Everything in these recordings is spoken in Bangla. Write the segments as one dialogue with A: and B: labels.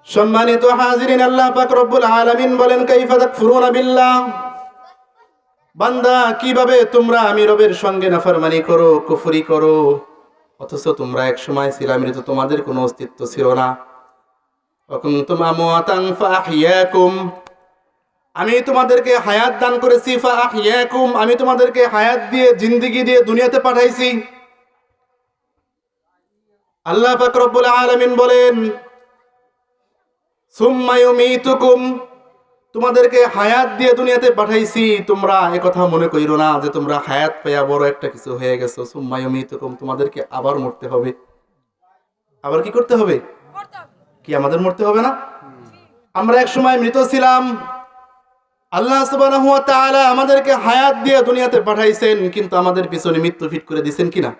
A: সম্মানিত হাজিরিন, আল্লাহ পাক রব্বুল আলামিন বলেন, কাইফা তাকফুরুনা বিল্লাহ, বান্দা কিভাবে তোমরা আমি রবের সঙ্গে নাফরমানি করো, কুফরি করো, অথচ তোমরা এক সময় ছিলে মৃত, তোমাদের কোনো অস্তিত্ব ছিল না। ওয়াকুনতুম আমওয়াতান ফাআহইয়াকুম, আমি তোমাদেরকে হায়াত দান করেছি, ফাআহইয়াকুম, আমি তোমাদেরকে হায়াত দিয়ে জিন্দেগি দিয়ে দুনিয়াতে পাঠাইছি। আল্লাহ পাক রব্বুল আলামিন বলেন, সুম্মা ইউমীতুকুম, তোমাদেরকে হায়াত দিয়ে দুনিয়াতে পাঠাইছি। তোমরা একথা মনে কইরো না যে তোমরা হায়াত পেয়ে বড় একটা কিছু হয়ে গেছো। সুম্মা ইউমীতুকুম, তোমাদেরকে আবার মরতে হবে। আবার কি করতে হবে? কি আমাদের মরতে হবে না? আমরা এক সময় মৃত ছিলাম। আল্লাহ সুবহানাহু ওয়া তাআলা আমাদেরকে হায়াত দিয়ে দুনিয়াতে পাঠাইছেন, কিন্তু আমাদের পিছনে মৃত্যু ফিট করে দিবেন কিনা?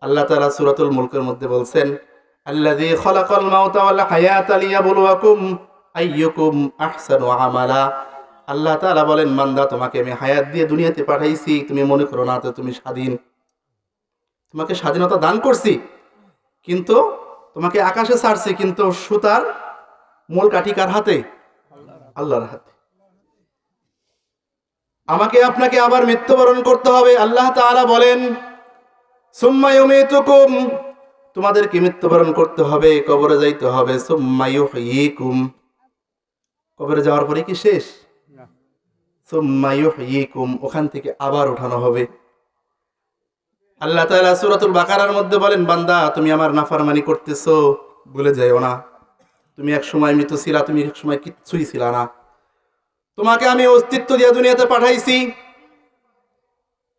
A: আল্লাহ তাআলা সূরাতুল মুলকের মধ্যে বলছেন, আল্লাযী খালাকাল মাউতা ওয়াল হায়াতা লিয়াবলুয়াকুম আইয়ুকুম আহসানু আমালা। আল্লাহ তাআলা বলেন, বান্দা তোমাকে আমি হায়াত দিয়ে দুনিয়াতে পাঠাইছি, তুমি মনে করো না তো তুমি স্বাধীন। তোমাকে স্বাধীনতা দান করছি, কিন্তু তোমাকে আকাশে ছাড়ছি, কিন্তু সুতার মূল কাঠি কার হাতে? আল্লাহর হাতে। আমাকে আপনাকে আবার মৃত্যুবরণ করতে হবে। আল্লাহ তাআলা বলেন, সুম্মা ইউমীতুকুম, তোমাদেরকে মৃত্যুবরণ করতে হবে, কবরে যাইতে হবে। সুম্মা ইউহয়িকুম, কবরে যাওয়ার পরে কি শেষ? সুম্মা ইউহয়িকুম, ওখান থেকে আবার উঠানো হবে। আল্লাহ তাআলা সূরাতুল বাকারার মধ্যে বলেন, বান্দা তুমি আমার নাফরমানি করতেছো, ভুলে যাইও না তুমি এক সময় মৃত ছিলা, তুমি এক সময় কিচ্ছুই ছিলা না। তোমাকে আমি অস্তিত্ব দিয়ে দুনিয়াতে পাঠাইছি,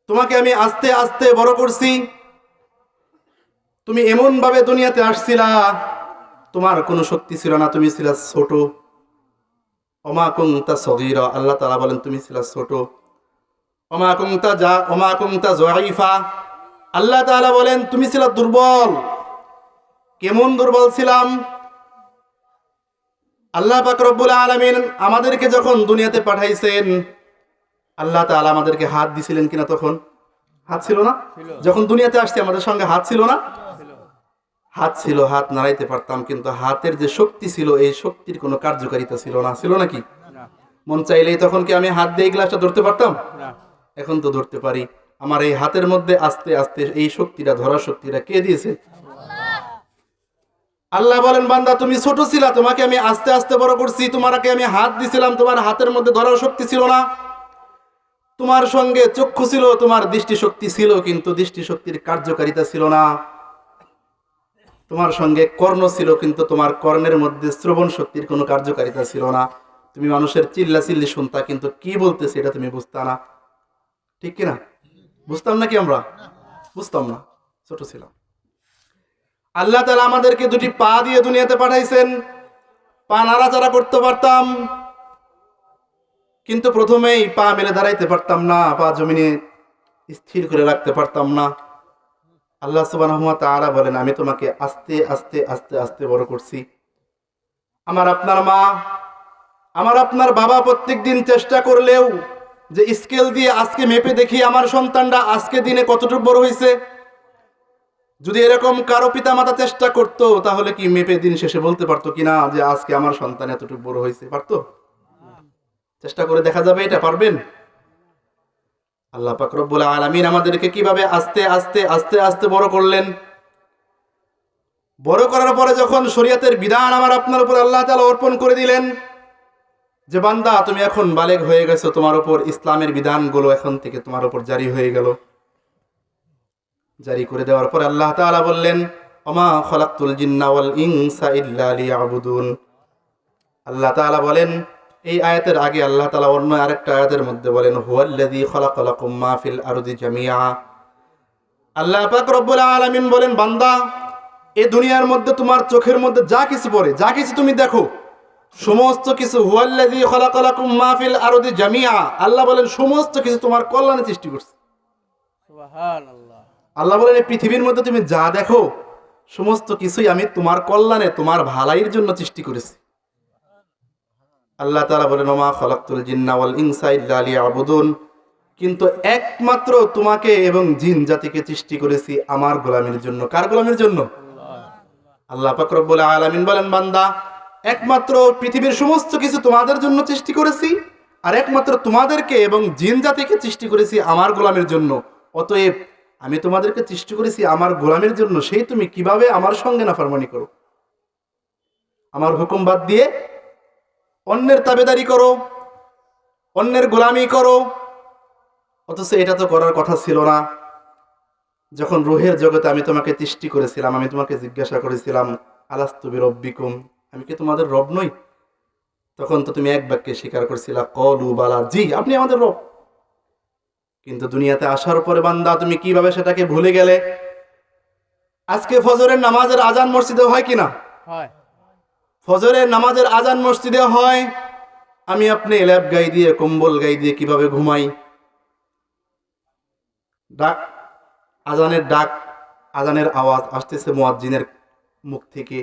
A: তোমাকে আমি আস্তে আস্তে বড় করছি। তুমি এমন ভাবে দুনিয়াতে আসছিলা, তোমার কোনো শক্তি ছিল না, তুমি ছিলা ছোট। ওমা কুনতা সগীরা, আল্লাহ তাআলা বলেন তুমি ছিলা ছোট। ওমা কুনতা যায়ীফা, আল্লাহ তাআলা বলেন তুমি ছিলা দুর্বল। কেমন দুর্বল ছিলাম? আল্লাহ পাক রব্বুল আলামিন আমাদেরকে যখন দুনিয়াতে পাঠাইছেন, আল্লাহ তাআলা আমাদেরকে হাত দিছিলেন কিনা? তখন হাত ছিল না। যখন দুনিয়াতে আসছে আমাদের সঙ্গে হাত ছিল না? হাত ছিল, হাত নাড়াইতে পারতাম, কিন্তু হাতের যে শক্তি ছিল, এই শক্তির কোনো কার্যকারিতা ছিল না। ছিল নাকি? মন চাইলেই তখন কি আমি হাত দিয়ে গ্লাসটা ধরতে পারতাম? এখন তো ধরতে পারি। আমার এই হাতের মধ্যে আস্তে আস্তে এই শক্তিটা, ধরার শক্তিটা কে দিয়েছে? আল্লাহ বলেন, বান্দা তুমি ছোট ছিলা, তোমাকে আমি আস্তে আস্তে বড় করছি। তোমাকে আমি হাত দিছিলাম, তোমার হাতের মধ্যে ধরার শক্তি ছিল না। তোমার সঙ্গে চক্ষু ছিল, তোমার দৃষ্টিশক্তি ছিল, কিন্তু দৃষ্টিশক্তির কার্যকারিতা ছিল না। তোমার সঙ্গে কর্ণ ছিল, কিন্তু তোমার কর্ণের মধ্যে শ্রবণ শক্তির কোনো কার্যকারিতা ছিল না। তুমি মানুষের চিল্লা চিল্লি শুনতা, কিন্তু কি বলতেছে এটা তুমি বুঝতা না। ঠিক কিনা? বুঝতাম নাকি? আমরা বুঝতাম না, ছোট ছিলাম। আল্লাহ তাআলা আমাদেরকে দুটি পা দিয়ে দুনিয়াতে পাঠাইছেন। পা নাড়াচাড়া করতে পারতাম, কিন্তু প্রথমেই পা মেলে দাঁড়াইতে পারতাম না, পা জমিনে স্থির করে রাখতে পারতাম না। আল্লাহ সুবহানাহু ওয়া তাআলা বলেন, আমি তোমাকে আস্তে আস্তে আস্তে আস্তে বড় করছি। আমার আপনার মা, আমার আপনার বাবা প্রত্যেকদিন চেষ্টা করলেও যে স্কেল দিয়ে আজকে মেপে দেখি আমার সন্তানটা আজকে দিনে কতটুকু বড় হয়েছে, যদি এরকম কারো পিতা মাতা চেষ্টা করতো, তাহলে কি মেপে দিন শেষে বলতে পারতো কিনা যে আজকে আমার সন্তান এতটুকু বড় হয়েছে? পারতো? চেষ্টা করে দেখা যাবে এটা? পারবেন? আল্লাহ পাক রব্বুল আলামিন আমাদেরকে কিভাবে আস্তে আস্তে আস্তে আস্তে বড় করলেন। বড় করার পরে যখন শরীয়তের বিধান আমার আপনার উপর আল্লাহ তাআলা অর্পণ করে দিলেন, যে বান্দা তুমি এখন বালেগ হয়ে গেছো, তোমার উপর ইসলামের বিধানগুলো এখন থেকে তোমার উপর জারি হয়ে গেল। জারি করে দেওয়ার পর আল্লাহ তাআলা বললেন, ওমা খালাকতুল জিন্না ওয়াল ইনসা ইল্লা লিয়াবুদুন। আল্লাহ তাআলা বলেন, এই আয়াতের আগে আল্লাহ তাআলা অন্য আরেকটা আয়াতের মধ্যে বলেন, হুয়াল্লাযী খালাকালাকুম মা ফিল আরদি জামিআ। আল্লাহ পাক রব্বুল আলামিন বলেন, বান্দা এই দুনিয়ার মধ্যে তোমার চোখের মধ্যে যা কিছু পড়ে, যা কিছু তুমি দেখো, সমস্ত কিছু হুয়াল্লাযী খালাকালাকুম মা ফিল আরদি জামিআ, আল্লাহ বলেন সমস্ত কিছু তোমার কল্যাণে সৃষ্টি করছে। সুবহানাল্লাহ। আল্লাহ বলেন এই পৃথিবীর মধ্যে তুমি যা দেখো, সমস্ত কিছুই আমি তোমার কল্যাণে, তোমার ভালাইয়ের জন্য সৃষ্টি করেছি। আল্লাহ তাআলা বলেন, ওমা খালাকতুল জিন্না ওয়াল ইনসা ইল্লা লিয়াবুদুন, কিন্তু একমাত্র তোমাকে এবং জিন জাতিকে সৃষ্টি করেছি আমার গোলামের জন্য। কার গোলামের জন্য? আল্লাহ পাক রব্বুল আলামিন বলেন, বান্দা একমাত্র পৃথিবীর সমস্ত কিছু তোমাদের জন্য সৃষ্টি করেছি, আর একমাত্র তোমাদেরকে এবং জিন জাতিকে সৃষ্টি করেছি আমার গোলামের জন্য। অতএব আমি তোমাদেরকে সৃষ্টি করেছি আমার গোলামের জন্য, সেই তুমি কিভাবে আমার সঙ্গে নাফরমানি করো, আমার হুকুম বাদ দিয়ে অন্যের তাবেদারি করো, অন্যের গোলামি করো। অথচ এটা তো করার কথা ছিল না। যখন রুহের জগতে আমি তোমাকে সৃষ্টি করেছিলাম, আমি তোমাকে জিজ্ঞাসা করেছিলাম আলাস্তু বিরব্বিকুম, আমি কি তোমাদের রব নই? তখন তো তুমি এক বাক্যে স্বীকার করছিলা কলু বালা, জি আপনি আমাদের রব। কিন্তু দুনিয়াতে আসার পরে বান্দা তুমি কিভাবে সেটাকে ভুলে গেলে? আজকে ফজরের নামাজের আজান মসজিদে হয় কিনা?
B: হয়।
A: ফজরের নামাজের আজান মসজিদে হয়, আমি আপনি ল্যাপ গাই দিয়ে কম্বল গাই দিয়ে কিভাবে ঘুমাই। ডাক, আজানের ডাক, আজানের আওয়াজ আসতেছে মুয়াজ্জিনের মুখ থেকে,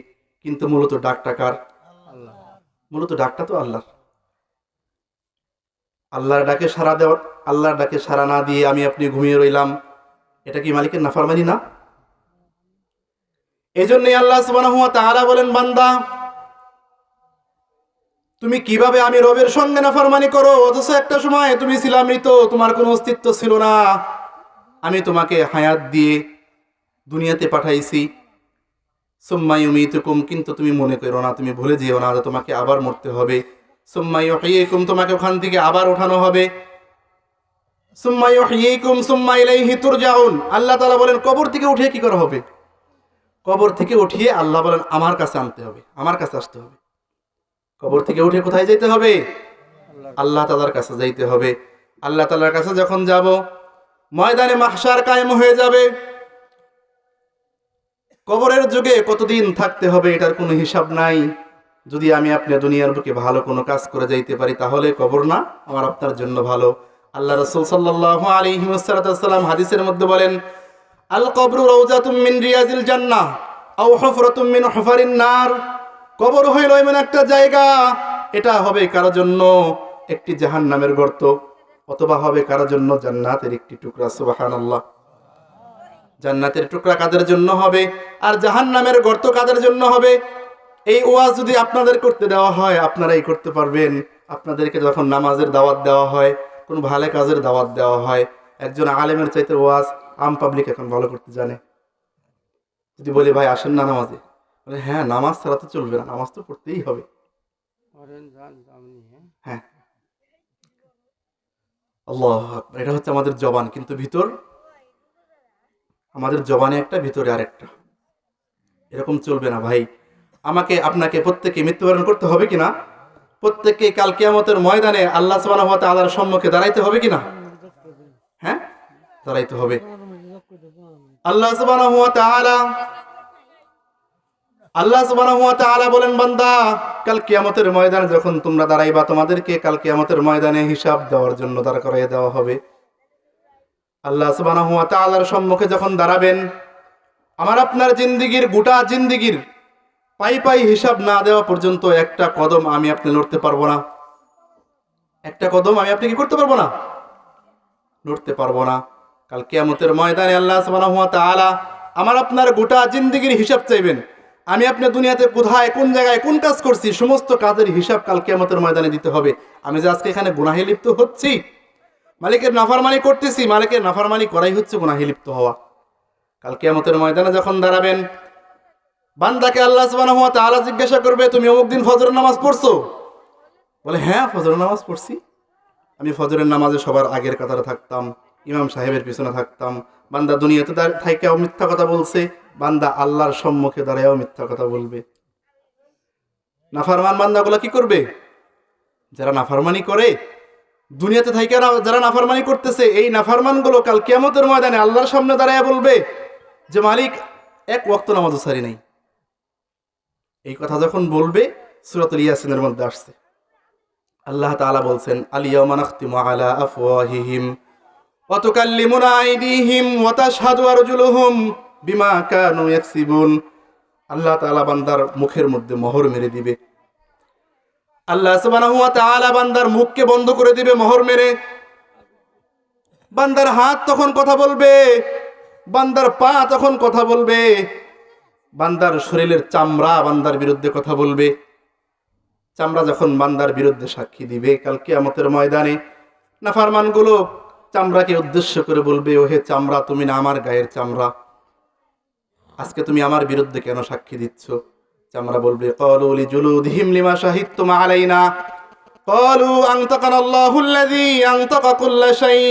A: কিন্তু মূলত ডাকটা কার?
B: আল্লাহ।
A: মূলত ডাকটা তো আল্লাহর। আল্লাহর ডাকে সাড়া দেওয়ার, আল্লাহর ডাকে সাড়া না দিয়ে আমি আপনি ঘুমিয়ে রইলাম, এটা কি মালিকের নাফরমানি না? এই জন্যই আল্লাহ সুবহানাহু ওয়া তাআলা বলেন, বান্দা তুমি কিভাবে আমি রবের সঙ্গে নাফরমানি করো, অথচ একটা সময় তুমি ছিলা মৃত, তোমার কোনো অস্তিত্ব ছিল না। আমি তোমাকে হায়াত দিয়ে দুনিয়াতে পাঠাইছি, সুম্মা ইউমীতুকুম, কিন্তু তুমি মনে করো না, তুমি ভুলে যেও না যে তোমাকে আবার মরতে হবে। সুম্মা ইউহয়িকুম, তোমাকে ওখান থেকে আবার ওঠানো হবে। সুম্মা ইউহয়িকুম সুম্মা ইলাইহি তুরজাউন। আল্লাহ তাআলা বলেন কবর থেকে উঠিয়ে কি করা হবে? কবর থেকে উঠিয়ে আল্লাহ বলেন আমার কাছে আনতে হবে, আমার কাছে আসতে হবে। কবর থেকে উঠে কোথায় যেতে হবে? আল্লাহ তাআলার কাছে যাইতে হবে। আল্লাহ তাআলার কাছে যখন যাব, ময়দানে মাহশার কায়েম হয়ে যাবে। কবরের যুগে কতদিন থাকতে হবে এটার কোনো হিসাব নাই। যদি আমি আপনি দুনিয়ার বুকে ভালো কোনো কাজ করে যাইতে পারি, তাহলে কবর না আমার আপনার জন্য ভালো। আল্লাহ রাসূল সাল্লাল্লাহু আলাইহি ওয়াসাল্লাম হাদিসের মধ্যে বলেন, আল কবরু রাউজাতুম মিন রিয়াজিল জান্নাহ আও হুফরাতুম মিন হুফারিন নার। কবর হইল এমন একটা জায়গা, এটা হবে কারো জন্য একটি জাহান্নামের গর্ত, অথবা হবে কারো জন্য জান্নাতের একটি টুকরা। সুবহানাল্লাহ। জান্নাতের টুকরা কাদের জন্য হবে, আর জাহান্নামের গর্ত কাদের জন্য হবে? এই ওয়াজ যদি আপনাদের করতে দেওয়া হয়, আপনারাই করতে পারবেন। আপনাদেরকে যখন নামাজের দাওয়াত দেওয়া হয়, কোন ভালো কাজের দাওয়াত দেওয়া হয়, একজন আলেমের চাইতে ওয়াজ আম পাবলিক এখন ভালো করতে জানে। যদি বলি ভাই আসেন না নামাজে, বলে হ্যাঁ নামাজ ছাড়া তো চলবে না, নামাজ তো পড়তেই হবে। হ্যাঁ, আল্লাহু আকবার। এটা হচ্ছে আমাদের জবান, কিন্তু ভিতর, আমাদের জবানে একটা ভিতরে আরেকটা। এরকম চলবে না ভাই। আমাকে আপনাকে প্রত্যেককে মৃত্যুবরণ করতে হবে কিনা? প্রত্যেককে কাল কিয়ামতের ময়দানে আল্লাহ সুবহানাহু ওয়া তাআলার সম্মুখে দাঁড়াইতে হবে কিনা? হ্যাঁ, দাঁড়াইতে হবে। আল্লাহ সুবহানাহু ওয়া তাআলা বলেন, বান্দা কাল কিয়ামতের ময়দানে যখন তোমরা দাঁড়াইবা, তোমাদেরকে কাল কিয়ামতের ময়দানে হিসাব দেওয়ার জন্য দাঁড় করাইয়া দেওয়া হবে। আল্লাহ সুবহানাহু ওয়া তাআলার সম্মুখে যখন দাঁড়াবেন, আমার আপনার জিন্দেগীর, গোটা জিন্দেগীর পাই পাই হিসাব না দেওয়া পর্যন্ত একটা কদম আমি আপনি লড়তে পারবো না। একটা কদম আমি আপনি কি করতে পারবো না? লড়তে পারবো না। কাল কিয়ামতের ময়দানে আল্লাহ সুবহানাহু ওয়া তাআলা আমার আপনার গোটা জিন্দেগীর হিসাব চাইবেন। আমি আপনি দুনিয়াতে কোথায়, কোন জায়গায়, কোন কাজ করছি, সমস্ত কাজের হিসাব কাল কিয়ামতের ময়দানে দিতে হবে। আমি যে আজকে এখানে গুনাহে লিপ্ত হচ্ছি, মালিকের নাফরমানি করতেছি, মালিকের নাফরমানি করাই হচ্ছে গুনাহে লিপ্ত হওয়া। কাল কিয়ামতের ময়দানে যখন দাঁড়াবেন, বান্দাকে আল্লাহ সুবহানাহু ওয়া তাআলা জিজ্ঞাসা করবে, তুমি অমুক দিন ফজরের নামাজ পড়ছো? বলে হ্যাঁ ফজরের নামাজ পড়ছি। আমি ফজরের নামাজে সবার আগের কাতারে থাকতাম, ইমাম সাহেবের পিছনে থাকতাম। বান্দা দুনিয়াতে থাইকাও মিথ্যা কথা বলছে, বান্দা আল্লাহর সম্মুখে দাঁড়ায়ও মিথ্যা কথা বলবে। নাফরমান বান্দাগুলো কি করবে? যারা নাফরমানি করে, দুনিয়াতে থাইকা যারা নাফরমানি করতেছে, এই নাফরমানগুলো কাল কিয়ামতের ময়দানে আল্লাহর সামনে দাঁড়ায় বলবে যে মালিক এক ওয়াক্ত নামাজও সারি নাই। এই কথা যখন বলবে, সূরাতুল ইয়াসিনের মধ্যে আসছে, আল্লাহ তাআলা বলছেন, আল ইয়াওমা নাখতিমু আলা আফওয়াহিহিম ওয়া তুকাল্লিমুনা আইদিহিম ওয়া তাশহাদু আরজুলুহুম বিমা কানু ইয়াকসিবুন। আল্লাহ তাআলা বান্দার মুখের মধ্যে মোহর মেরে দিবে। আল্লাহ সুবহানাহু ওয়া তাআলা বান্দার মুখকে বন্ধ করে দিবে মোহর মেরে। বান্দার হাত তখন কথা বলবে, বান্দার পা তখন কথা বলবে, বান্দার শরীরের চামড়া বান্দার বিরুদ্ধে কথা বলবে। চামড়া যখন বান্দার বিরুদ্ধে সাক্ষী দিবে কাল কিয়ামতের ময়দানে, নাফরমানগুলো চামড়াকে উদ্দেশ্য করে বলবে, ওহে চামড়া, তুমি না আমার গায়ের চামড়া, আজকে তুমি আমার বিরুদ্ধে কেন সাক্ষী দিচ্ছ? চামড়া বলবে, ক্বালু লিজুলুদিহিম লিমা শাহিদতুম আলাইনা ক্বালু আনতাকানা আল্লাহুল্লাযী আনতাকা কুল্লা শাই।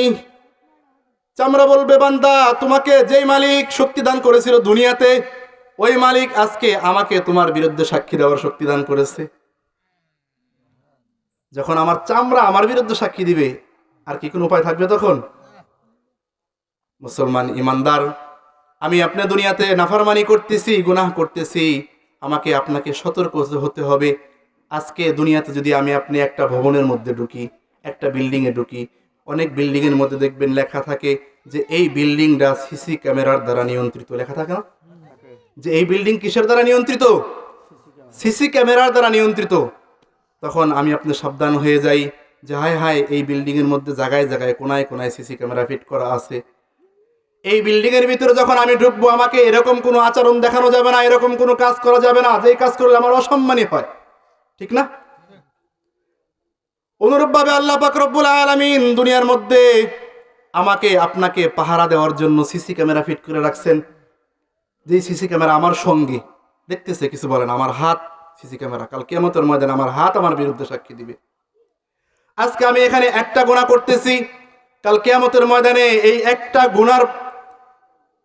A: চামড়া বলবে, বান্দা, তোমাকে যেই মালিক শক্তি দান করেছিল দুনিয়াতে, ওই মালিক আজকে আমাকে তোমার বিরুদ্ধে সাক্ষী দেওয়ার শক্তি দান করেছে। যখন আমার চামড়া আমার বিরুদ্ধে সাক্ষী দিবে, আর কি কোনো উপায় থাকবে তখন? মুসলমান ইমানদার, আমি আপনি দুনিয়াতে নাফরমানি করতেছি, গুনাহ করতেছি, আমাকে আপনাকে সতর্ক হতে হবে। আজকে দুনিয়াতে যদি আমি আপনি একটা ভবনের মধ্যে ঢুকি, একটা বিল্ডিংয়ে ঢুকি, অনেক বিল্ডিংয়ের মধ্যে দেখবেন লেখা থাকে যে এই বিল্ডিংটা সিসি ক্যামেরার দ্বারা নিয়ন্ত্রিত। লেখা থাকে না যে এই বিল্ডিং কিসের দ্বারা নিয়ন্ত্রিত? সিসি ক্যামেরার দ্বারা নিয়ন্ত্রিত। তখন আমি আপনি সাবধান হয়ে যাই যে হায় হায়, এই বিল্ডিংয়ের মধ্যে জায়গায় জায়গায় কোনায় কোনায় সিসি ক্যামেরা ফিট করা আছে। এই বিল্ডিং এর ভিতরে যখন আমি ঢুকবো, আমাকে এরকম কোনো আচরণ দেখানো যাবে না, এরকম কোনো কাজ করা যাবে না যেই কাজ করলে আমার অসম্মানী হয়, ঠিক না? অনুরূপভাবে আল্লাহ পাক রব্বুল আলামিন দুনিয়ার মধ্যে আমাকে আপনাকে পাহারা দেওয়ার জন্য সিসি ক্যামেরা ফিট করে রাখছেন। যে সিসি ক্যামেরা আমার সঙ্গে দেখতেছে, কিছু বলেন, আমার হাত সিসি ক্যামেরা, কাল কিয়ামতের ময়দানে আমার হাত আমার বিরুদ্ধে সাক্ষী দিবে। আজকে আমি এখানে একটা গুনাহ করতেছি, কাল কিয়ামতের ময়দানে এই একটা গুনার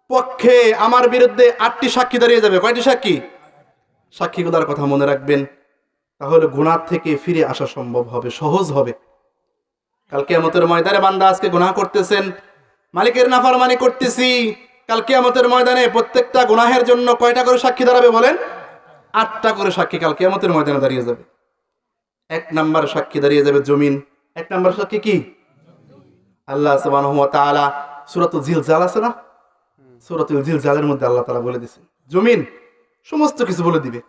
A: পক্ষে আমার বিরুদ্ধে 8টি সাক্ষী দাঁড়িয়ে যাবে। কয়টি সাক্ষী? সাক্ষীগুলোর কথা মনে রাখবেন, তাহলে গুনাহ থেকে ফিরে আসা সম্ভব হবে, সহজ হবে। কাল কিয়ামতের ময়দানে বান্দা আজকে গুনাহ করতেছেন, মালিকের নাফরমানি করতেছি, কাল কিয়ামতের ময়দানে প্রত্যেকটা গুনাহের জন্য কয়টা করে সাক্ষী দাঁড়াবে বলেন? 8টা করে সাক্ষী কাল কিয়ামতের ময়দানে দাঁড়িয়ে যাবে। 1 নাম্বার সাক্ষী দাঁড়িয়ে যাবে জমিন। 1 নাম্বার সাক্ষী কি? আল্লাহ সুবহানাহু ওয়া তাআলা সূরাতুল জিলজাল আছে না, সূরাতুল জিলজালের মধ্যে আল্লাহ তাআলা বলে দিয়েছেন জমিন সমস্ত কিছু বলে দিবে।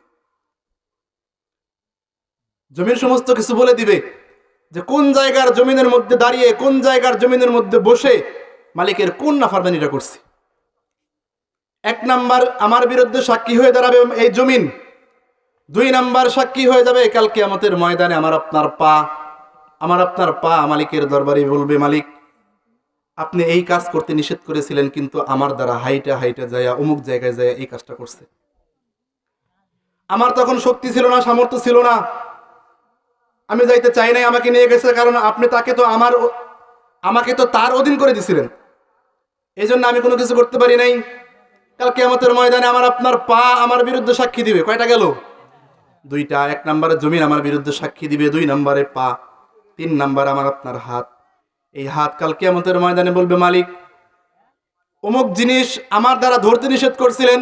A: জমিন সমস্ত কিছু বলে দিবে যে কোন জায়গার জমিনের মধ্যে দাঁড়িয়ে, কোন জায়গার জমিনের মধ্যে বসে মালিকের কোন নাফরমানিটা করছে। 1 নাম্বার আমার বিরুদ্ধে সাক্ষী হয়ে দাঁড়াবে এই জমিন। 2 নাম্বার সাক্ষী হয়ে যাবে কাল কিয়ামতের ময়দানে আমার আপনার পা। আমার আপনার পা মালিকের দরবারে বলবে, মালিক, আপনি এই কাজ করতে নিষেধ করেছিলেন, কিন্তু আমার দ্বারা হাইটা হাইটা যায় অমুক জায়গায় যায় এই কাজটা করছে। আমার তখন শক্তি ছিল না, সামর্থ্য ছিল না, আমি যাইতে চাই নাই, আমাকে নিয়ে গেছে, কারণ আপনি আমাকে তো তার অধীন করে দিছিলেন, এই জন্য আমি কোনো কিছু করতে পারি নাই। কাল কিয়ামতের ময়দানে আমার আপনার পা আমার বিরুদ্ধে সাক্ষী দিবে। কয়টা গেল? 2টা। 1 নম্বরে জমিন আমার বিরুদ্ধে সাক্ষী দিবে, 2 নম্বরে পা, 3 নাম্বার আমার আপনার হাত। এই হাত কাল কিয়ামতের ময়দানে বলবে, মালিক, অমুক জিনিস আমার দ্বারা ধরতে নিষেধ করছিলেন,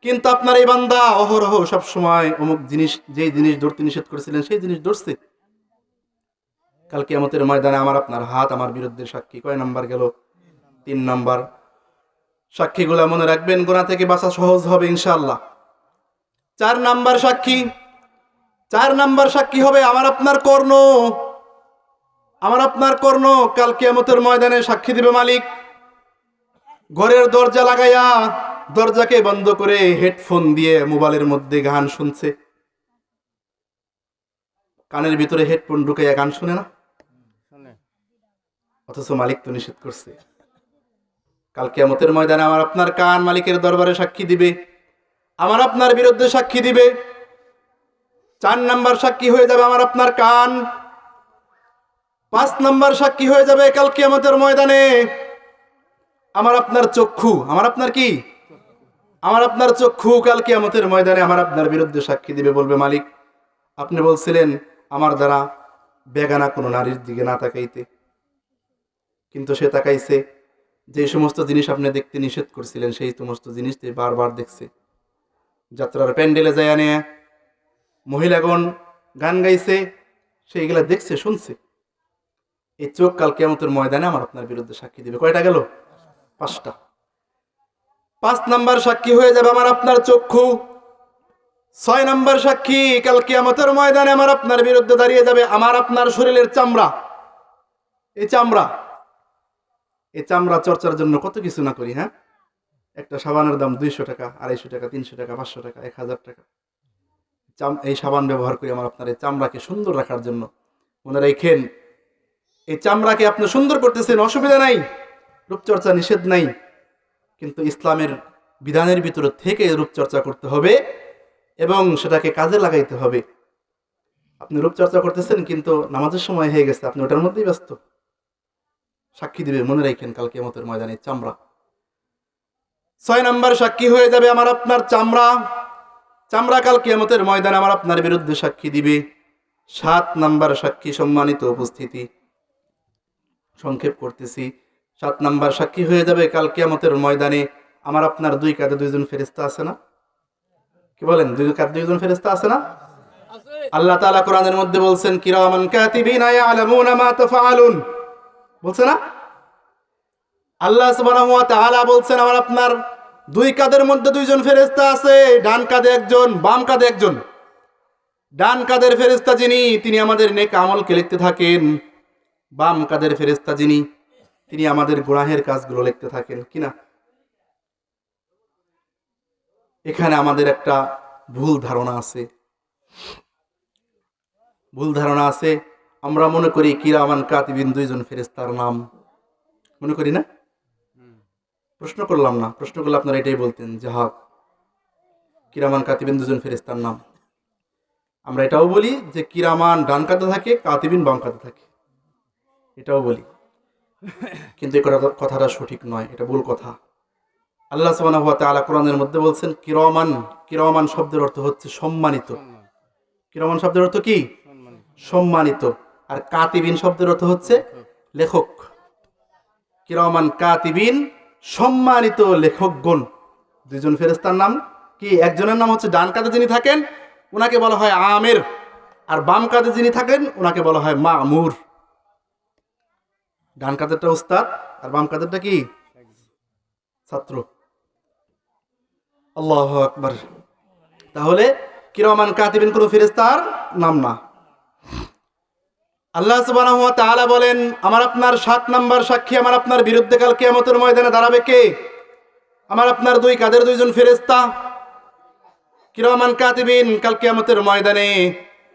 A: কিন্তু আপনার এই বান্দা অহরহ সব সময় অমুক জিনিস, যেই জিনিস ধরতে নিষেধ করেছিলেন সেই জিনিস ধরছে। কাল কিয়ামতের ময়দানে আমার আপনার হাত আমার বিরুদ্ধে সাক্ষী। কয় নাম্বার গেল? 3 নাম্বার। সাক্ষীগুলা মনে রাখবেন, গুনাহ থেকে বাঁচা সহজ হবে ইনশাআল্লাহ। 4 নাম্বার সাক্ষী। 4 নাম্বার সাক্ষী হবে আমার আপনার কর্ণ। আমার আপনার কর্ণ কাল কিয়ামতের ময়দানে সাক্ষী দিবে, মালিক, ঘরের দরজা লাগাইয়া দরজাকে বন্ধ করে হেডফোন দিয়ে মোবাইলের মধ্যে গান শুনছে। কানের ভিতরে হেডফোন ঢুকাইয়া গান শুনে না, অথচ মালিক তো নিষেধ করছে। কাল কিয়ামতের ময়দানে আমার আপনার কান মালিকের দরবারে সাক্ষী দিবে, আমার আপনার বিরুদ্ধে সাক্ষী দিবে। 4 নাম্বার সাক্ষী হয়ে যাবে আমার আপনার কান। 5 নাম্বার সাক্ষী হয়ে যাবে কাল কিয়ামতের ময়দানে আমার আপনার চক্ষু। আমার আপনার কি? আমার আপনার চক্ষু কাল কিয়ামতের ময়দানে আমার আপনার বিরুদ্ধে সাক্ষী দিবে, বলবে, মালিক, আপনি বলছিলেন আমার দ্বারা বেগানা কোনো নারীর দিকে না তাকাইতে, কিন্তু সে তাকাইছে। যে সমস্ত জিনিস আপনি দেখতে নিষেধ করছিলেন সেই সমস্ত জিনিস বারবার দেখছে। যাত্রার প্যান্ডেলে যায় আনে মহিলাগণ গান গাইছে, সেইগুলা দেখছে, শুনছে। এই চোখ কাল কিয়ামতের ময়দানে আমার আপনার বিরুদ্ধে সাক্ষী দিবে। কয়টা গেল? 5টা। 5 নাম্বার সাক্ষী হয়ে যাবে আমার আপনার চক্ষু। 6 নাম্বার সাক্ষী কাল কিয়ামতের ময়দানে আমার আপনার বিরুদ্ধে দাঁড়িয়ে যাবে আমার আপনার শরীরের চামড়া। এই চামড়া চর্চার জন্য কত কিছু না করি, হ্যাঁ? একটা সাবানের দাম 200 টাকা, 250 টাকা, 300 টাকা, 500 টাকা, 1000 টাকা। এই সাবান ব্যবহার করি আমার আপনার এই চামড়াকে সুন্দর রাখার জন্য। মনে রাখেন, এই চামড়াকে আপনি সুন্দর করতেছেন, অসুবিধা নাই, রূপচর্চা নিষেধ নাই, কিন্তু ইসলামের বিধানের ভিতরে থেকে রূপচর্চা করতে হবে এবং সেটাকে কাজে লাগাইতে হবে। আপনি রূপচর্চা করতেছেন কিন্তু নামাজের সময় হয়ে গেছে, আপনি ওটার মধ্যেই ব্যস্ত। সাক্ষী দিবে, মনে রাখেন, কাল কিয়ামতের ময়দানে চামড়া। 6 নাম্বার সাক্ষী হয়ে যাবে আমার আপনার চামড়া। চামড়া কাল কিয়ামতের ময়দানে আমার আপনার বিরুদ্ধে সাক্ষী দিবে। 7 নাম্বার সাক্ষী, সম্মানিত উপস্থিতি, সংক্ষেপ করতেছি। 7 নাম্বার সাক্ষী হয়ে যাবে কাল কিয়ামতের ময়দানে আমার আপনার 2 কাঁধে 2জন ফেরেশতা আছে না? কি বলেন, 2 কাঁধে 2জন ফেরেশতা আছে না? আল্লাহ তাআলা কোরআনের মধ্যে বলছেন, কিরামান কাতিবিনা ইয়ালামুনা মা তাফআলুন, বলছে না? আল্লাহ সুবহানাহু ওয়া তাআলা বলছেন আমার আপনার 2 কাঁধের মধ্যে 2জন ফেরেশতা আছে, ডান কাঁধে একজন, বাম কাঁধে একজন। ডান কাঁধের ফেরেশতা যিনি, তিনি আমাদের নেক আমলকে লিখতে থাকেন। বাম কাঁধের ফেরেশতা যিনি, তিনি আমাদের গুনাহের কাজগুলো লিখতে থাকেন। কিনা? এখানে আমাদের একটা ভুল ধারণা আছে। ভুল ধারণা আছে, আমরা মনে করি কিরামান কাতিবিন 2জন ফেরেশতার নাম, মনে করি না? প্রশ্ন করলাম না, প্রশ্ন করলে আপনারা এটাই বলতেন যে হ্যাঁ, কিরামান কাতিবিন 2জন ফেরেশতার নাম। আমরা এটাও বলি যে কিরামান ডান কাঁধে থাকে, কাতিবিন বাম কাঁধে থাকে, এটাও বলি, কিন্তু এই কথাটা সঠিক নয়, এটা ভুল কথা। আল্লাহ সুবহানাহু ওয়া তাআলা কোরআনের মধ্যে বলছেন কিরামান। কিরামান শব্দের অর্থ হচ্ছে সম্মানিত। কিরামান শব্দের অর্থ কি? সম্মানিত। আর কাতিবিন শব্দের অর্থ হচ্ছে লেখক। কিরামান কাতিবিন, সম্মানিত লেখকগণ। 2জন ফেরেশতার নাম কি? একজনের নাম হচ্ছে ডান কাঁধে যিনি থাকেন, ওনাকে বলা হয় আমির, আর বাম কাঁধে যিনি থাকেন ওনাকে বলা হয় মামুর। ডান কাঁধেরটা উস্তাদ আর বাম কাঁধেরটা কি? ছাত্র। আল্লাহু আকবার। তাহলে কিরামান কাতিবিন কোন ফেরেশতার নাম না। আল্লাহ সুবহানাহু ওয়া তাআলা বলেন আমার আপনার 7 নাম্বার সাক্ষী আমার আপনার বিরুদ্ধে কাল কিয়ামতের ময়দানে দাঁড়াবে কে? আমার আপনার 2 কাঁধের 2জন ফেরেশতা কিরামান কাতিবিন। কাল কিয়ামতের ময়দানে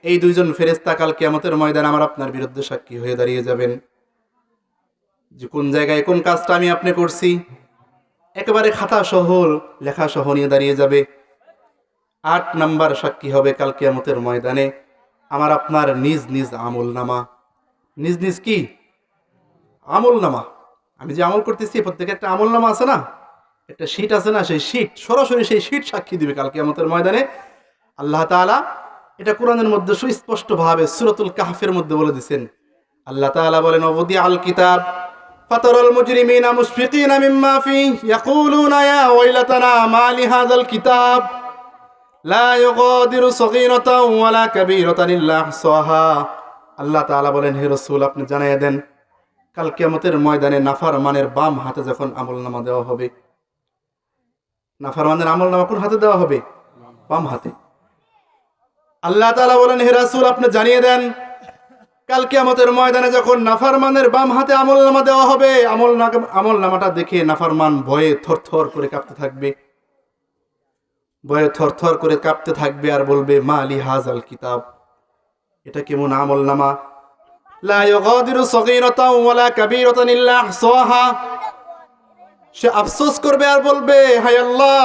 A: এই 2জন ফেরেশতা কাল কিয়ামতের ময়দানে আমার আপনার বিরুদ্ধে সাক্ষী হয়ে দাঁড়িয়ে যাবেন যে কোন জায়গায় কোন কাজটা আমি আপনি করছি, একেবারে খাতা সহ লেখা সহ নিয়ে দাঁড়িয়ে যাবে। 8 নাম্বার সাক্ষী হবে কাল কিয়ামতের ময়দানে আমার আপনার নিজ নিজ আমল নামা। নিজ নিজ কি? আমল নামা। আমি যে আমল করতেছি প্রত্যেকে একটা আমল নামা আছে না, একটা শীট আছে না, সেই শীট, সরাসরি সেই শীট সাক্ষী দিবে কাল কিয়ামতের ময়দানে। আল্লাহ তাআলা এটা কোরআনের মধ্যে সুস্পষ্ট ভাবে সূরাতুল কাহফের মধ্যে বলে দিয়েছেন। আল্লাহ তাআলা বলেন ওয়াদি আল কিতাব ফাতারাল মুজরিমিনা মুশফিকিনা মিম্মা ফিহি ইয়াকুলুনা ইয়া ওয়াইলাতানা মা লিহাযাল কিতাব লা ইউগাদিরু সগীরাতাও ওয়ালা কাবীরাতান ইল্লা আহসাহা। আল্লাহ তাআলা বলেন হে রাসূল আপনি জানিয়ে দেন কাল কিয়ামতের ময়দানে নাফরমানের বাম হাতে যখন আমলনামা দেওয়া হবে, নাফরমানের আমলনামা কোন হাতে দেওয়া হবে? বাম হাতে। আল্লাহ তাআলা বলেন হে রাসূল আপনি জানিয়ে দেন কাল কিয়ামতের ময়দানে যখন নাফরমানের বাম হাতে আমলনামা দেওয়া হবে, আমলনামাটা দেখে নাফরমান ভয়ে থরথর করে কাঁপতে থাকবে, ভয়ে থরথর করে কাঁপতে থাকবে আর বলবে মা লিহাযাল কিতাব, এটা কেমন আমলনামা, লা ইউগাদিরু সগীরাতাও ওয়ালা কাবীরাতান ইল্লা আহসাহা। সে আফসোস করবে আর বলবে হায় আল্লাহ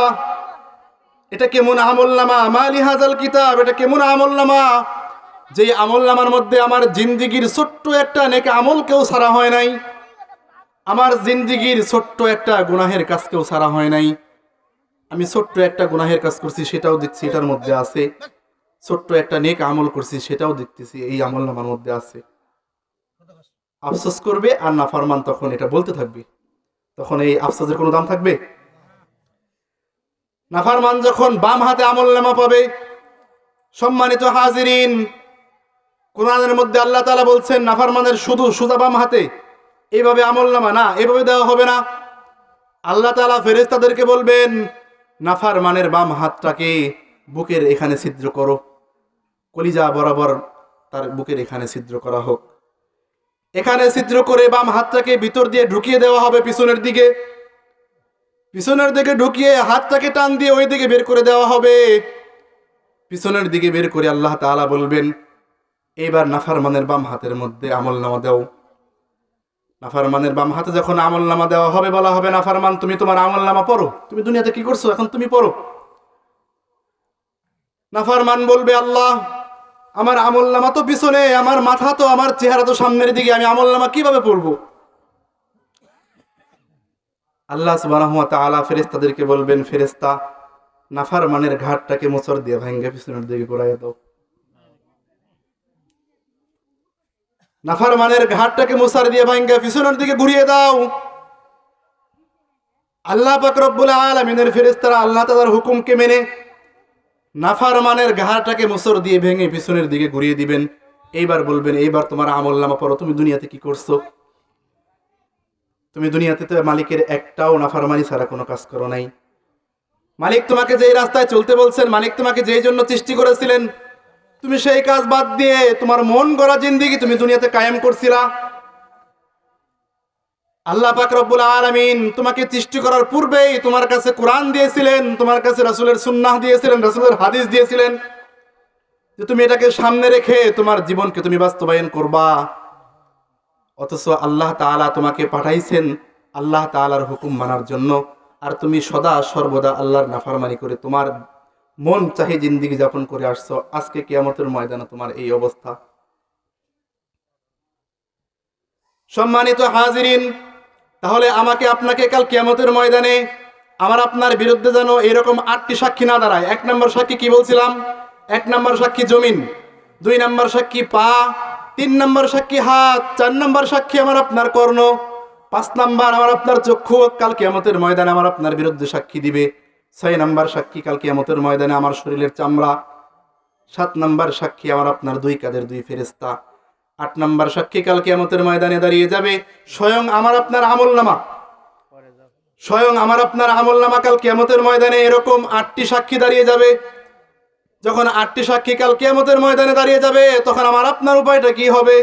A: এটা কেমন আমলনামা, মা লিহাযাল কিতাব, এটা কেমন আমলনামা, যে আমলনামার মধ্যে আমার জিন্দেগির ছোট্ট একটা নেক আমল কেউ ছাড়া হয় নাই, আমার জিন্দেগির ছোট্ট একটা গুনাহের কাজ কেউ ছাড়া হয় নাই, আমি ছোট্ট একটা গুনাহের কাজ করছি সেটাও দেখছি এটার মধ্যে আছে, ছোট্ট একটা নেক আমল করছি সেটাও দেখতেছি এই আমলনামার মধ্যে আছে। আফসোস করবে আর নাফরমান তখন এটা বলতে থাকবে, তখন এই আফসোসের কোনো দাম থাকবে? নাফরমান যখন বাম হাতে আমলনামা পাবে, সম্মানিত হাজিরিন, কোরআনের মধ্যে আল্লাহ তাআলা বলছেন নাফরমানের শুধু সোজা বাম হাতে এইভাবে আমলনামা না, এইভাবে দেওয়া হবে না। আল্লাহ তাআলা ফেরেশতাদেরকে বলবেন নাফরমানের বাম হাতটাকে বুকের এখানে ছিদ্র করো, কলিজা বরাবর তার বুকের এখানে ছিদ্র করা হোক। এখানে ছিদ্র করে বাম হাতটাকে ভিতর দিয়ে ঢুকিয়ে দেওয়া হবে পিছনের দিকে, পিছনের দিকে ঢুকিয়ে হাতটাকে টান দিয়ে ওই দিকে বের করে দেওয়া হবে। পিছনের দিকে বের করে আল্লাহ তাআলা বলবেন, এইবার নাফরমানের বাম হাতের মধ্যে আমলনামা দাও। নাফরমানের বাম হাতে যখন আমলনামা দেওয়া হবে, বলা হবে, নাফরমান তুমি তোমার আমলনামা পড়ো, তুমি দুনিয়াতে কি করছো এখন তুমি পড়ো। নাফরমান বলবে, আল্লাহ আমার আমলনামা তো পিছনে, আমার মাথা তো, আমার চেহারা তো সামনের দিকে, আমি আমলনামা কিভাবে পড়বো? আল্লাহ সুবহানাহু ওয়া তাআলা ফেরেশতাদেরকে বলবেন, ফেরেশতা নাফরমানের ঘাটটাকে মোচড় দিয়ে ভাঙ্গে পিছনের দিকে ঘুরাইয়া দাও। নাফরমানের ঘাটটাকে মোচড় দিয়ে ভাঙ্গে পিছনের দিকে ঘুরিয়ে দাও। আল্লাহ পাক রব্বুল আলামিনের ফেরেশতারা আল্লাহ তাআলার হুকুমকে মেনে নাফরমানের ঘাটটাকে মোচড় দিয়ে ভেঙে পিছনের দিকে ঘুরিয়ে দিবেন। এইবার বলবেন, এইবার তোমার আমলনামা পড়ো, তুমি দুনিয়াতে কি করছো? তুমি দুনিয়াতে তো মালিকের একটাও নাফরমানি ছাড়া কোনো কাজ করো নাই। মালিক তোমাকে যেই রাস্তায় চলতে বলছেন, মালিক তোমাকে যেই জন্য সৃষ্টি করেছিলেন, তুমি সেই কাজ বাদ দিয়ে তোমার মন গড়া জিন্দেগি তুমি দুনিয়াতে কায়েম করছিলা। আল্লাহ পাক রব্বুল আলামিন তোমাকে সৃষ্টি করার পূর্বেই তোমার কাছে কোরআন দিয়েছিলেন, তোমার কাছে রাসূলের সুন্নাহ দিয়েছিলেন, রাসূলের হাদিস দিয়েছিলেন, যে তুমি এটাকে সামনে রেখে তোমার জীবনকে তুমি বাস্তবায়ন করবা। অথচ আল্লাহ তাআলা তোমাকে পাঠাইছেন আল্লাহ তাআলার হুকুম মানার জন্য, আর তুমি সদা সর্বদা আল্লাহর নাফরমানি করে তোমার মন চাহি জিন্দেগি যাপন করে আসছো। আজকে কিয়ামতের ময়দানে তোমার এই অবস্থা। সম্মানিত হাজিরিন, তাহলে আমাকে আপনাকে কাল কিয়ামতের ময়দানে আমার আপনার বিরুদ্ধে যেন এরকম 8টি সাক্ষী না দাঁড়ায়। 1 নম্বর সাক্ষী কি বলছিলাম? 1 নম্বর সাক্ষী জমিন, 2 নম্বর সাক্ষী পা, 3 নম্বর সাক্ষী হাত, 4 নম্বর সাক্ষী আমার আপনার কর্ণ, 5 নম্বর আমার আপনার চক্ষু কাল কিয়ামতের ময়দানে আমার আপনার বিরুদ্ধে সাক্ষী দিবে। 6 নম্বর সাক্ষী কাল কিয়ামতের ময়দানে আমার শরীরের চামড়া। 7 নম্বর সাক্ষী আমার আপনার 2 কাঁধের 2 ফেরেশতা। 8 নম্বর সাক্ষী কাল কিয়ামতের ময়দানে দাঁড়িয়ে যাবে স্বয়ং আমার আপনার আমলনামা। স্বয়ং আমার আপনার আমলনামা কাল কিয়ামতের ময়দানে এরকম 8টি সাক্ষী দাঁড়িয়ে যাবে। যখন 8টি সাক্ষী কাল কিয়ামতের ময়দানে দাঁড়িয়ে যাবে, তখন আমার আপনার উপায়টা কি হবে?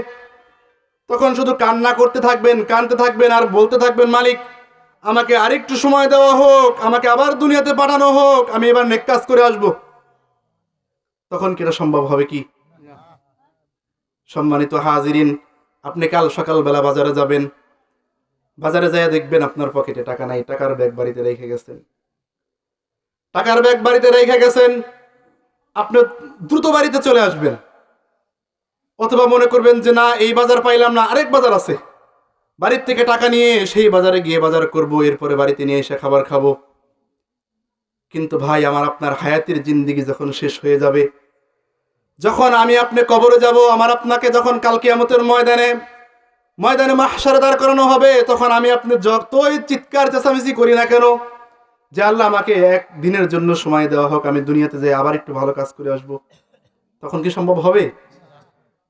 A: তখন শুধু কান্না করতে থাকবেন, কাঁদতে থাকবেন, আর বলতে থাকবেন, মালিক আমাকে আরেকটু সময় দেওয়া হোক, আমাকে আবার দুনিয়াতে পাঠানো হোক, আমি এবার নেক কাজ করে আসব। তখন কি এটা সম্ভব হবে কি? সম্মানিত হাজিরিন, আপনি কাল সকালবেলা বাজারে যাবেন, বাজারে যাইয়া দেখবেন আপনার পকেটে টাকা নাই, টাকার ব্যাগ বাড়িতে রেখে গেছেন। টাকার ব্যাগ বাড়িতে রেখে গেছেন, আপনি দ্রুত বাড়িতে চলে আসবেন। অথবা মনে করবেন যে না, এই বাজার পাইলাম না, আরেক বাজার আছে, বাড়ির থেকে টাকা নিয়ে সেই বাজারে গিয়ে বাজার করব, এরপরে বাড়িতে নিয়ে এসে খাবার খাবো। কিন্তু ভাই, আমার আপনার হায়াতের জিন্দেগি যখন শেষ হয়ে যাবে, যখন আমি আপনি কবরে যাব, আমার আপনাকে যখন কাল কিয়ামতের ময়দানে মাহশারে দাঁড় করানো হবে, তখন আমি আপনি যতই চিৎকার চেঁচামেচি করি না কেন যে আল্লাহ আমাকে 1 দিনের জন্য সময় দেওয়া হোক, আমি দুনিয়াতে যাই আবার একটু ভালো কাজ করে আসব, তখন কি সম্ভব হবে?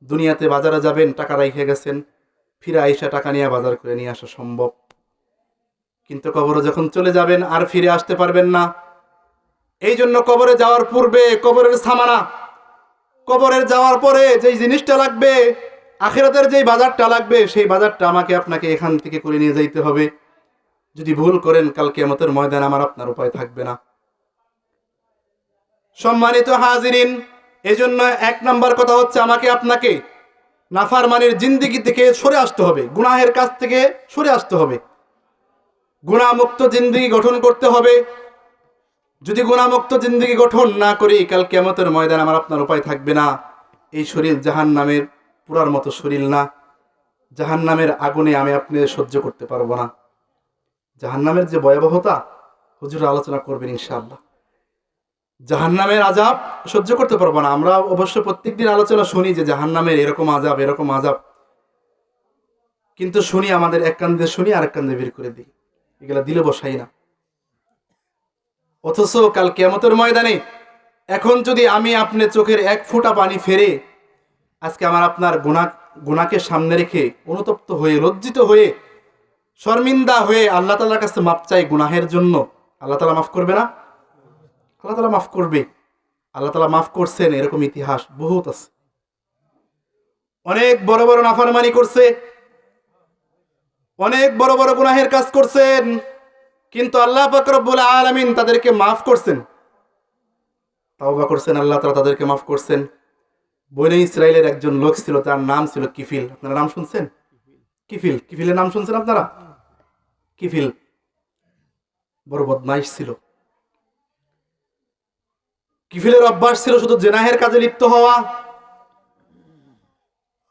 A: দুনিয়াতে বাজারে যাবেন, টাকা রেখে গেছেন, ফিরে আইসা টাকা নিয়ে বাজার করে নিয়ে আসা সম্ভব। কিন্তু কবরে যখন চলে যাবেন আর ফিরে আসতে পারবেন না। এই জন্য কবরে যাওয়ার পূর্বে কবরের সামানা, কবরের যাওয়ার পরে যেই জিনিসটা লাগবে, আখিরাতের যেই বাজারটা লাগবে, সেই বাজারটা আমাকে আপনাকে এখান থেকে করে নিয়ে যাইতে হবে। যদি ভুল করেন, কাল কিয়ামতের ময়দানে আমার আপনার উপায় থাকবে না। সম্মানিত হাজিরিন, এজন্য 1 নম্বর কথা হচ্ছে, আমাকে আপনাকে নাফরমানির জিন্দেগি থেকে সরে আসতে হবে, গুনাহের কাছ থেকে সরে আসতে হবে, গুনাহমুক্ত জিন্দেগি গঠন করতে হবে। যদি গুনাহমুক্ত জিন্দেগি গঠন না করি, কাল কিয়ামতের ময়দানে আমার আপনার উপায় থাকবে না। এই শরীর জাহান্নামের পুরার মতো শরীর না, জাহান্নামের আগুনে আমি আপনি সহ্য করতে পারবো না। জাহান্নামের যে ভয়াবহতা হুজুর আলোচনা করবেন ইনশাআল্লাহ। জাহান্নামের আযাব সহ্য করতে পারবো না। আমরা অবশ্য প্রত্যেকদিন আলোচনা শুনি যে জাহান্নামের এরকম আযাব, এরকম আযাব, কিন্তু শুনি আমাদের এক কান দিয়ে শুনি, আরেক কান দিয়ে বের করে দিই, এগুলা দিলে বসাই না। অথচ কাল কিয়ামতের ময়দানে এখন যদি আমি আপনি চোখের 1 ফোঁটা পানি ফেরে আজকে আমার আপনার গুনাহকে সামনে রেখে অনুতপ্ত হয়ে, লজ্জিত হয়ে, শর্মিন্দা হয়ে আল্লাহ তাআলার কাছে মাপ চাই গুনাহের জন্য, আল্লাহ তাআলা মাফ করবে না? আল্লাহ তাআলা মাফ করবে। আল্লাহ তাআলা মাফ করছেন, এরকম ইতিহাস বহুত আছে। অনেক বড় বড় নাফরমানি করছে, অনেক বড় বড় গুনাহের কাজ করছেন, কিন্তু আল্লাহ পাক রব্বুল আলামিন তাদেরকে মাফ করছেন। তাওবা করছেন, আল্লাহ তাআলা তাদেরকে মাফ করছেন। বনী ইসরাইলের একজন লোক ছিল, তার নাম ছিল কিফিল। আপনারা নাম শুনছেন? কিফিল, কিফিলের নাম শুনছেন আপনারা? কিফিল বড় বদমাইশ ছিল। কিফিলের অভ্যাস ছিল শুধু জেনাহের কাজে লিপ্ত হওয়া।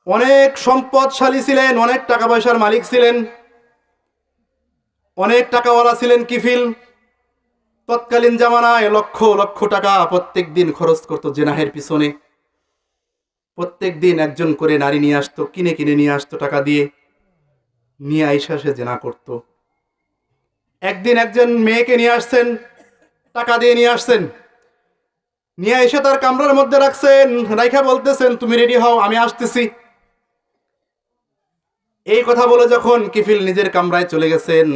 A: অনেক সম্পদশালী ছিলেন, অনেক টাকা পয়সার মালিক ছিলেন, অনেক টাকাওয়ালা ছিলেন কিফিল। তৎকালীন জামানায় লক্ষ লক্ষ টাকা প্রত্যেক দিন খরচ করতো জেনাহের পিছনে। প্রত্যেক দিন একজন করে নারী নিয়ে আসতো, কিনে কিনে নিয়ে আসতো টাকা দিয়ে, নিয়ে আইসা সে জেনা করত। একদিন একজন মেয়েকে নিয়ে আসছেন, টাকা দিয়ে নিয়ে আসছেন, নিয়ে এসে তার কামরার মধ্যে রাখছেন, রাইখা বলতেছেন তুমি রেডি হও, আমি আসতেছি। এই কথা বলে যখন কিফিল নিজের কামরায় চলে গেছেন,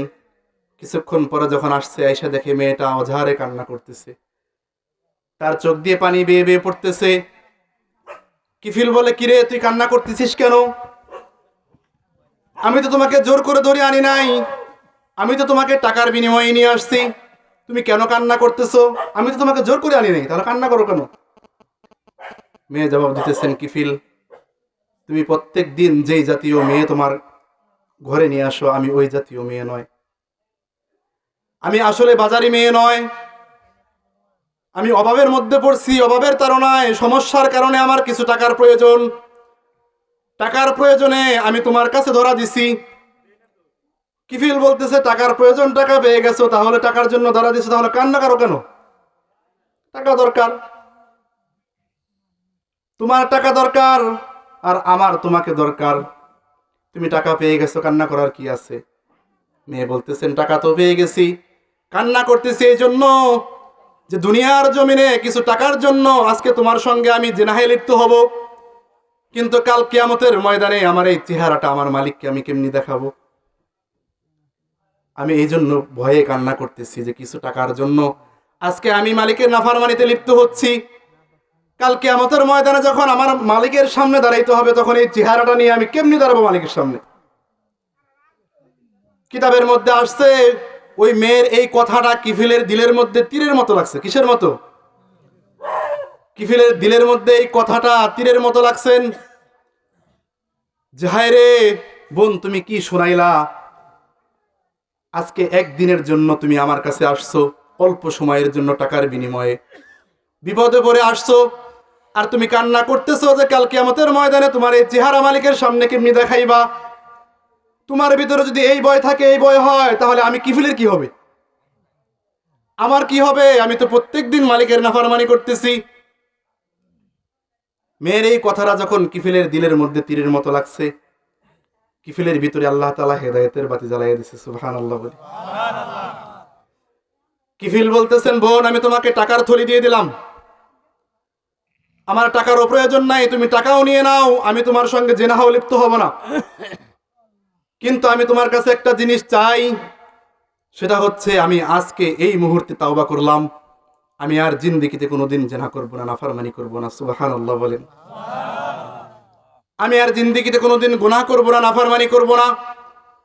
A: কিছুক্ষণ পরে যখন আসছে, আয়সা দেখে মেয়েটা অঝারে কান্না করতেছে, তার চোখ দিয়ে পানি বেয়ে বেয়ে পড়তেছে। কিফিল বলে, কিরে তুই কান্না করতেছিস কেন? আমি তো তোমাকে জোর করে ধরে আনি নাই, আমি তো তোমাকে টাকার বিনিময়ে নিয়ে আসছি, তুমি কেন কান্না করতেছো? আমি তো তোমাকে জোর করে আনি নাই, তাহলে কান্না করো কেন? মেয়ে জবাব দিতেছেন, কিফিল তুমি প্রত্যেক দিন যেই জাতীয় মেয়ে তোমার ঘরে নিয়ে আসো, আমি ওই জাতীয় মেয়ে নয়, আমি আসলে বাজারি মেয়ে নয়, আমি অভাবের মধ্যে পড়ছি, অভাবের তাড়নায় সমস্যার কারণে আমার কিছু টাকার প্রয়োজন, টাকার প্রয়োজনে আমি তোমার কাছে ধরা দিছি। কিফিল বলতেছে, টাকার প্রয়োজন, টাকা পেয়ে গেছো, তাহলে টাকার জন্য ধরা দিছো, তাহলে কান্না করো কেন? টাকা দরকার, তোমার টাকা দরকার আর আমার তোমাকে দরকার, তুমি টাকা পেয়ে গেছো, কান্না করার কি আছে? মেয়ে বলতেছেন, টাকা তো পেয়ে গেছি, কান্না করতেছি এই জন্য যে দুনিয়ার জমিনে কিছু টাকার জন্য আজকে তোমার সঙ্গে আমি জেনাহে লিপ্ত হব, কিন্তু কাল কিয়ামতের ময়দানে আমার এই চেহারাটা আমার মালিককে আমি কেমনি দেখাবো? আমি এই জন্য ভয়ে কান্না করতেছি যে কিছু টাকার জন্য আজকে আমি মালিকের নাফরমানিতে লিপ্ত হচ্ছি, কাল কিয়ামতের ময়দানে যখন আমার মালিকের সামনে দাঁড়াইতে হবে, তখন এই চেহারাটা নিয়ে আমি কেমনি দাঁড়াবো মালিকের সামনে? কিতাবের মধ্যে আসছে, ওই মেয়ের এই কথাটা কিফিলের দিলের মধ্যে তীরের মতো লাগছে। কিসের মতো? কিফিলের দিলের মধ্যে এই কথাটা তীরের মতো লাগছেন যে হায় রে বোন, তুমি কি শোনাইলা? আজকে একদিনের জন্য তুমি আমার কাছে আসছো, অল্প সময়ের জন্য টাকার বিনিময়ে, বিপদে পড়ে আসছো, আর তুমি কান্না করতেছো যে কাল কিয়ামতের ময়দানে তোমার এই চেহারা মালিকের সামনে কেমনি দেখাইবা? তোমার ভিতরে যদি এই ভয় থাকে, এই ভয় হয়, তাহলে আমি কিফিলের কি হবে? আমার কি হবে? আমি তো প্রত্যেক দিন মালিকের নাফরমানি করতেছি। মেয়ের এই কথাটা যখন কিফিলের দিলের মধ্যে তীরের মতো লাগছে, কিফিলের ভিতরে আল্লাহ তাআলা হেদায়েতের বাতি জ্বালাইয়া দিয়েছে। সুবহানাল্লাহ বলি। কিফিল বলতেছেন, বোন আমি তোমাকে টাকার থলি দিয়ে দিলাম, আমার টাকারও প্রয়োজন নাই, তুমি টাকাও নিয়ে নাও, আমি তোমার সঙ্গে জিনাহও লিপ্ত হব না, কিন্তু আমি তোমার কাছে একটা জিনিস চাই, সেটা হচ্ছে আমি আজকে এই মুহূর্তে তাওবা করলাম, আমি আর জিন্দেগিতে কোনোদিন জিনা করব না, নাফরমানি করব না। সুবহানাল্লাহ বলেন। আমি আর জিন্দেগিতে কোনোদিন গুনাহ করব না, নাফরমানি করব না,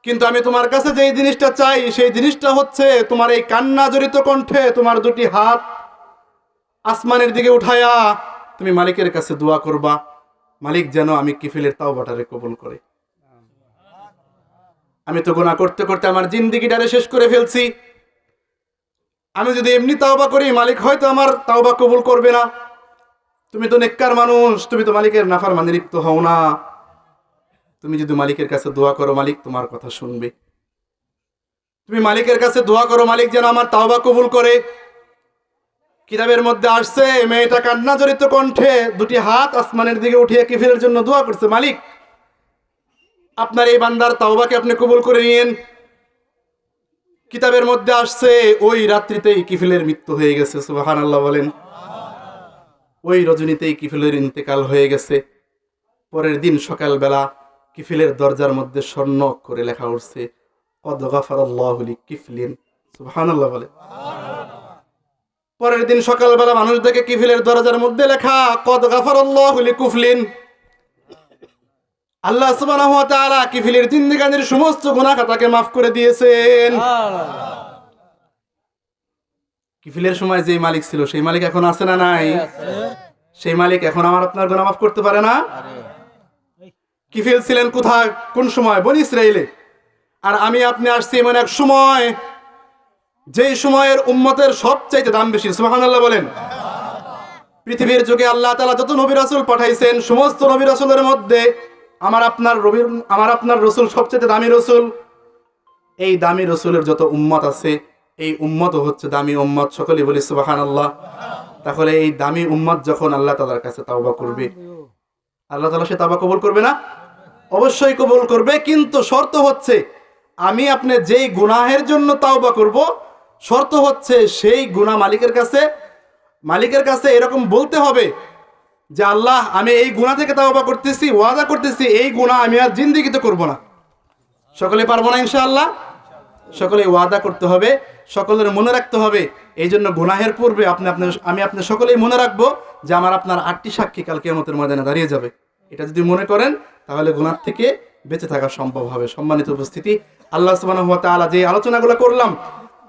A: কিন্তু আমি তোমার কাছে যেই জিনিসটা চাই, সেই জিনিসটা হচ্ছে তোমার এই কান্না জড়িত কণ্ঠে তোমার দুটি হাত আসমানের দিকে উঠায়া তুমি মালিকের কাছে দোয়া করবা, মালিক যেন আমি কিফিলের তাওবাটারে কবুল করে। আমি তো গুনাহ করতে করতে আমার জিন্দেগিটারে শেষ করে ফেলছি, আমি যদি এমনি তাওবা করি, মালিক হয়তো আমার তাওবা কবুল করবে না। তুমি তো নেককার মানুষ, তুমি তো মালিকের নাফরমানি লিপ্ত হও না, তুমি যদি মালিকের কাছে দোয়া করো, মালিক তোমার কথা শুনবে। তুমি মালিকের কাছে দোয়া করো, মালিক যেন আমার তাওবা কবুল করে। কিতাবের মধ্যে আসছে, মেয়েটা কান্না জড়িত কণ্ঠে দুটি হাত আসমানের দিকে উঠিয়ে কিফিলের জন্য দোয়া করছে, মালিক আপনার এই বান্দার তাওবাকে আপনি কবুল করে নিয়েন। কিতাবের মধ্যে আসছে, ওই রাত্রিতেই কিফিলের মৃত্যু হয়ে গেছে। সুবহানাল্লাহ বলেন। ওই রজনীতেই কিফিলের ইন্তেকাল হয়ে গেছে। পরের দিন সকালবেলা কিফিলের দরজার মধ্যে স্বর্ণ করে লেখা উঠছে, কদ গাফারাল্লাহু লিকিফলিন। সুবহানাল্লাহ বলে। পরের দিন সকালবেলা মানুষ দেখে কিফিলের দরজার মধ্যে লেখা, কদ গাফারাল্লাহু লিকুফলিন। আল্লাহ সুবহানাহু ওয়া তাআলা কিফিলের জিন্দেগানির সমস্ত গুনাহ খাতাকে মাফ করে দিয়েছেন। কিফিলের সময় যে মালিক ছিল সেই মালিক এখন আছে না নাই? সেই মালিক এখন আমার আপনার গুনাহ মাফ করতে পারে না? কিফিল ছিলেন কোথায়, কোন সময়? বনি ইসরাইলে। আর আমি আপনি আসছি এমন এক সময় যেই সময়ের উম্মতের সবচাইতে দাম বেশি। সুবহানাল্লাহ বলেন। পৃথিবীর যুগে আল্লাহ তাআলা যত নবী রাসূল পাঠাইছেন, সমস্ত নবী রাসূলের মধ্যে আমার আপনার রসুল সবচেয়ে দামি রসুল। এই দামি রসুলের যত উম্মত আছে, এই উম্মতও হচ্ছে দামি উম্মত। সকলেই বলি সুবহানাল্লাহ। তাহলে এই দামি উম্মত যখন আল্লাহ তাআলার কাছে তাওবা করবে, আল্লাহ তাআলা সে তাওবা কবুল করবে না? অবশ্যই কবুল করবে, কিন্তু শর্ত হচ্ছে আমি আপনি যেই গুনাহের জন্য তাওবা করব, শর্ত হচ্ছে সেই গুনাহ মালিকের কাছে এরকম বলতে হবে যে আল্লাহ, আমি এই গুনাহ থেকে তাওবা করতেছি, ওয়াদা করতেছি এই গুনাহ আমি আর জিন্দেগিতে করব না। সকলে পারবো না ইনশাআল্লাহ? সকলে ওয়াদা করতে হবে, সকলের মনে রাখতে হবে। এই জন্য গুনাহের পূর্বে আমি আপনি সকলেই মনে রাখবো যে আমার আপনার 8টি সাক্ষী কাল কিয়ামতের ময়দানে দাঁড়িয়ে যাবে। এটা যদি মনে করেন তাহলে গুনাহ থেকে বেঁচে থাকা সম্ভব হবে। সম্মানিত উপস্থিতি, আল্লাহ সুবহানাহু ওয়া তাআলা যে আলোচনাগুলো করলাম,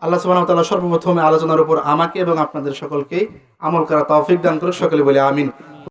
A: আল্লাহ সুবহানাহু ওয়া তাআলা সর্বপ্রথমে আলোচনার উপর আমাকে এবং আপনাদের সকলকেই আমল করা তৌফিক দান করুন। সকলে বলে আমিন।